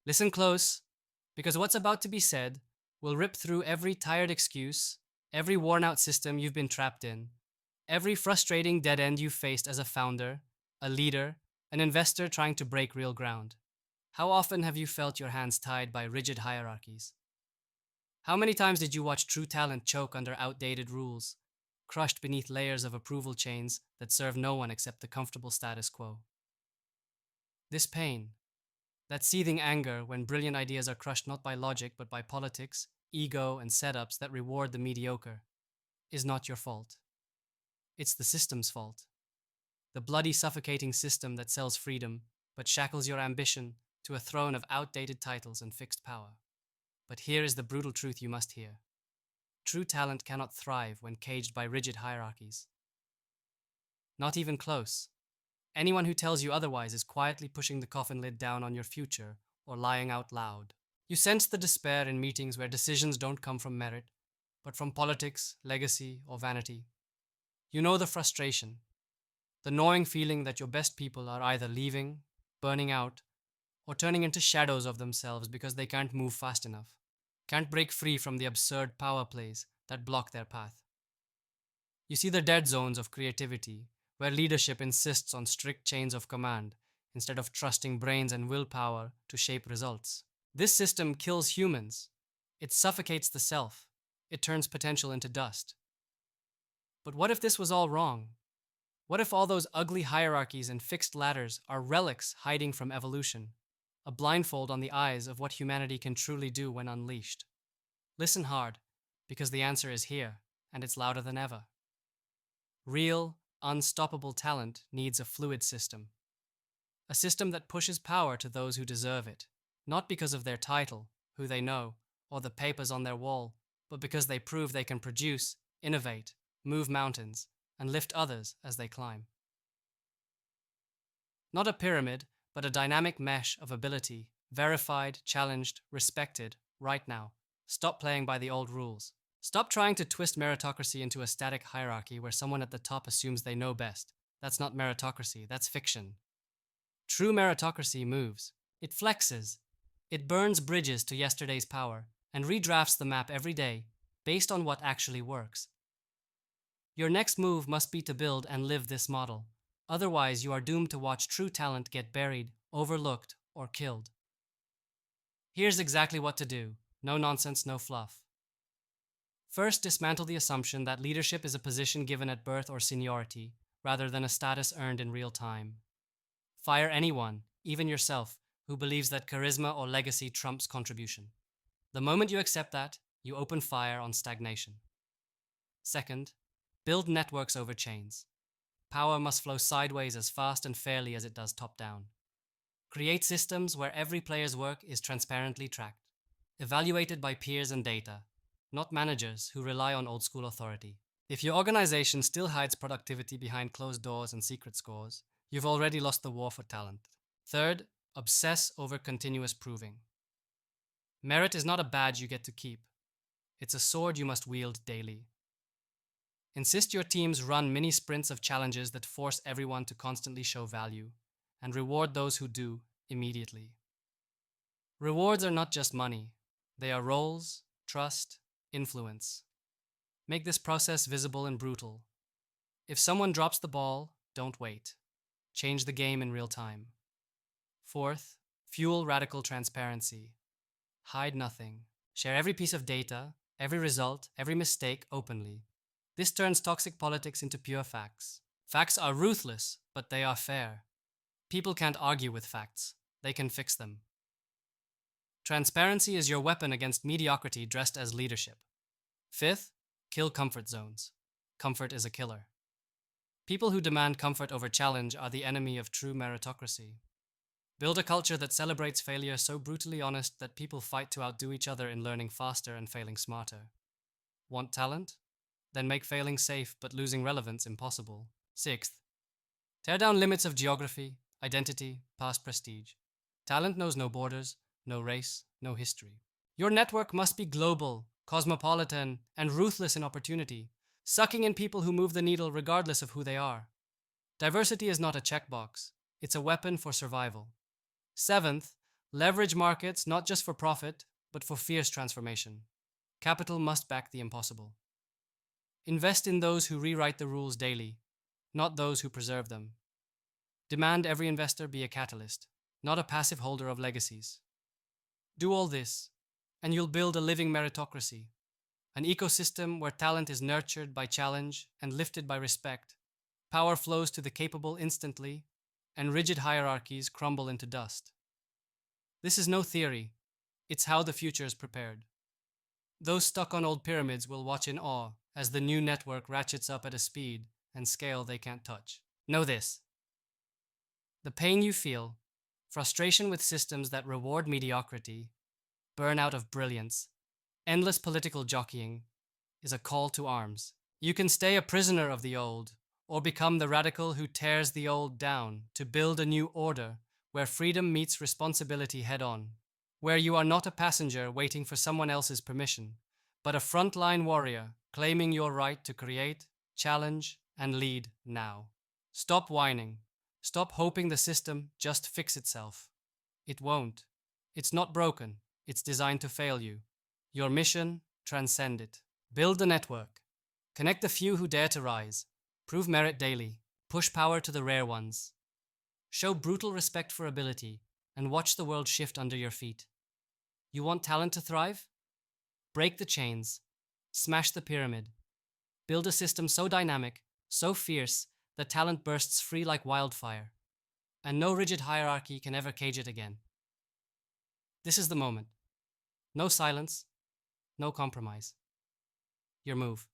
Listen close, because what's about to be said will rip through every tired excuse, every worn out system you've been trapped in, every frustrating dead end you've faced as a founder, a leader, an investor trying to break real ground. How often have you felt your hands tied by rigid hierarchies? How many times did you watch true talent choke under outdated rules, crushed beneath layers of approval chains that serve no one except the comfortable status quo? This pain, that seething anger when brilliant ideas are crushed not by logic but by politics, ego, and setups that reward the mediocre, is not your fault. It's the system's fault. The bloody, suffocating system that sells freedom but shackles your ambition to a throne of outdated titles and fixed power. But here is the brutal truth you must hear. True talent cannot thrive when caged by rigid hierarchies. Not even close. Anyone who tells you otherwise is quietly pushing the coffin lid down on your future or lying out loud. You sense the despair in meetings where decisions don't come from merit, but from politics, legacy, or vanity. You know the frustration, the gnawing feeling that your best people are either leaving, burning out, or turning into shadows of themselves because they can't move fast enough, can't break free from the absurd power plays that block their path. You see the dead zones of creativity, where leadership insists on strict chains of command instead of trusting brains and willpower to shape results. This system kills humans. It suffocates the self. It turns potential into dust. But what if this was all wrong? What if all those ugly hierarchies and fixed ladders are relics hiding from evolution, a blindfold on the eyes of what humanity can truly do when unleashed? Listen hard, because the answer is here, and it's louder than ever. Real, unstoppable talent needs a fluid system. A system that pushes power to those who deserve it, not because of their title, who they know, or the papers on their wall, but because they prove they can produce, innovate, move mountains, and lift others as they climb. Not a pyramid, but a dynamic mesh of ability, verified, challenged, respected, right now. Stop playing by the old rules. Stop trying to twist meritocracy into a static hierarchy where someone at the top assumes they know best. That's not meritocracy, that's fiction. True meritocracy moves. It flexes. It burns bridges to yesterday's power and redrafts the map every day based on what actually works. Your next move must be to build and live this model. Otherwise, you are doomed to watch true talent get buried, overlooked, or killed. Here's exactly what to do. No nonsense, no fluff. First, dismantle the assumption that leadership is a position given at birth or seniority, rather than a status earned in real time. Fire anyone, even yourself, who believes that charisma or legacy trumps contribution. The moment you accept that, you open fire on stagnation. Second, build networks over chains. Power must flow sideways as fast and fairly as it does top-down. Create systems where every player's work is transparently tracked, evaluated by peers and data, not managers who rely on old-school authority. If your organization still hides productivity behind closed doors and secret scores, you've already lost the war for talent. Third, obsess over continuous proving. Merit is not a badge you get to keep. It's a sword you must wield daily. Insist your teams run mini sprints of challenges that force everyone to constantly show value, and reward those who do immediately. Rewards are not just money. They are roles, trust, influence. Make this process visible and brutal. If someone drops the ball, don't wait. Change the game in real time. Fourth, fuel radical transparency. Hide nothing. Share every piece of data, every result, every mistake openly. This turns toxic politics into pure facts. Facts are ruthless, but they are fair. People can't argue with facts. They can fix them. Transparency is your weapon against mediocrity dressed as leadership. Fifth, kill comfort zones. Comfort is a killer. People who demand comfort over challenge are the enemy of true meritocracy. Build a culture that celebrates failure so brutally honest that people fight to outdo each other in learning faster and failing smarter. Want talent? Then make failing safe but losing relevance impossible. Sixth, tear down limits of geography, identity, past prestige. Talent knows no borders, no race, no history. Your network must be global, cosmopolitan, and ruthless in opportunity, sucking in people who move the needle regardless of who they are. Diversity is not a checkbox, it's a weapon for survival. Seventh, Leverage markets not just for profit, but for fierce transformation. Capital must back the impossible. Invest in those who rewrite the rules daily, not those who preserve them. Demand every investor be a catalyst, not a passive holder of legacies. Do all this, and you'll build a living meritocracy, an ecosystem where talent is nurtured by challenge and lifted by respect. Power flows to the capable instantly, and rigid hierarchies crumble into dust. This is no theory, it's how the future is prepared. Those stuck on old pyramids will watch in awe as the new network ratchets up at a speed and scale they can't touch. Know this: the pain you feel, frustration with systems that reward mediocrity, burnout of brilliance, endless political jockeying, is a call to arms. You can stay a prisoner of the old, or become the radical who tears the old down to build a new order where freedom meets responsibility head on, where you are not a passenger waiting for someone else's permission, but a frontline warrior claiming your right to create, challenge, and lead now. Stop whining. Stop hoping the system just fix itself. It won't. It's not broken. It's designed to fail you. Your mission: transcend it. Build the network. Connect the few who dare to rise. Prove merit daily. Push power to the rare ones. Show brutal respect for ability and watch the world shift under your feet. You want talent to thrive? Break the chains. Smash the pyramid. Build a system so dynamic, so fierce, that talent bursts free like wildfire, and no rigid hierarchy can ever cage it again. This is the moment. No silence, no compromise. Your move.